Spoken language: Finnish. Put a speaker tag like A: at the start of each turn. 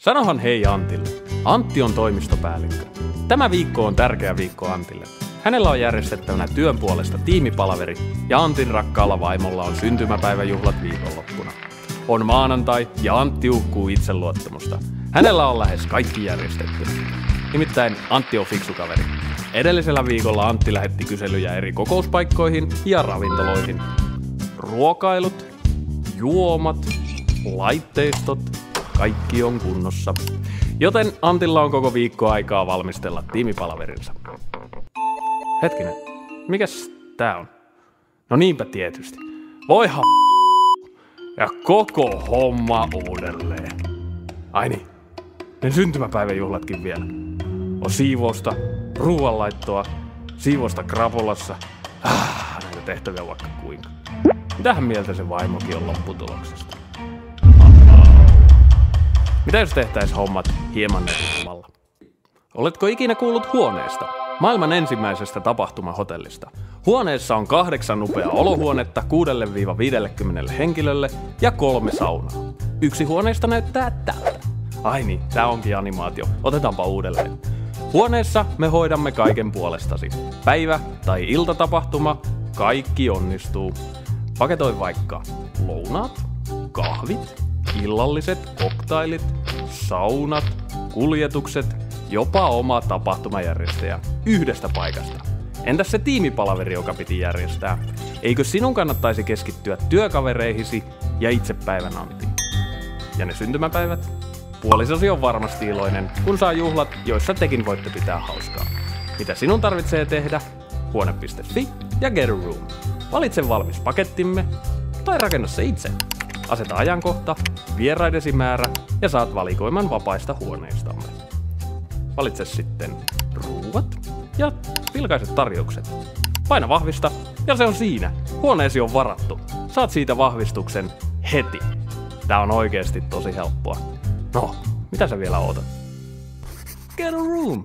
A: Sanohan hei Antille. Antti on toimistopäällikkö. Tämä viikko on tärkeä viikko Antille. Hänellä on järjestettävänä työn puolesta tiimipalaveri ja Antin rakkaalla vaimolla on syntymäpäiväjuhlat viikonloppuna. On maanantai ja Antti uhkuu itseluottamusta. Hänellä on lähes kaikki järjestetty. Nimittäin Antti on fiksu kaveri. Edellisellä viikolla Antti lähetti kyselyjä eri kokouspaikkoihin ja ravintoloihin. Ruokailut, juomat, laitteistot, kaikki on kunnossa. Joten Antilla on koko viikko aikaa valmistella tiimipalaverinsa. Hetkinen, mikäs tää on? No niinpä tietysti. Voihan ja koko homma uudelleen. Ai niin, ne syntymäpäiväjuhlatkin vielä. On siivousta, ruoanlaittoa, siivousta krapulassa. Näitä tehtäviä vaikka kuinka. Mitähän mieltä se vaimokin on lopputuloksesta? Mitä jos tehtäis hommat hieman netisomalla? Oletko ikinä kuullut Huoneesta? Maailman ensimmäisestä tapahtumahotellista. Huoneessa on 8 upeaa olohuonetta 6-50 henkilölle ja 3 saunaa. Yksi huoneista näyttää tältä. Ai niin, tää onkin animaatio. Otetaanpa uudelleen. Huoneessa me hoidamme kaiken puolestasi. Päivä- tai iltatapahtuma, kaikki onnistuu. Paketoi vaikka lounaat, kahvit, illalliset, koktailit, saunat, kuljetukset, jopa oma tapahtumajärjestäjä yhdestä paikasta. Entäs se tiimipalaveri, joka piti järjestää? Eikö sinun kannattaisi keskittyä työkavereihisi ja itsepäivän Anttiin? Ja ne syntymäpäivät? Puolisosi on varmasti iloinen, kun saa juhlat, joissa tekin voitte pitää hauskaa. Mitä sinun tarvitsee tehdä? Huone.fi ja Get a Room. Valitse valmis pakettimme tai rakenna se itse. Aseta ajankohta, vieraidesi määrä ja saat valikoiman vapaista huoneistamme. Valitse sitten ruuat ja vilkaiset tarjoukset. Paina vahvista ja se on siinä. Huoneesi on varattu. Saat siitä vahvistuksen heti. Tää on oikeesti tosi helppoa. No, mitä sä vielä ootat? Get a Room!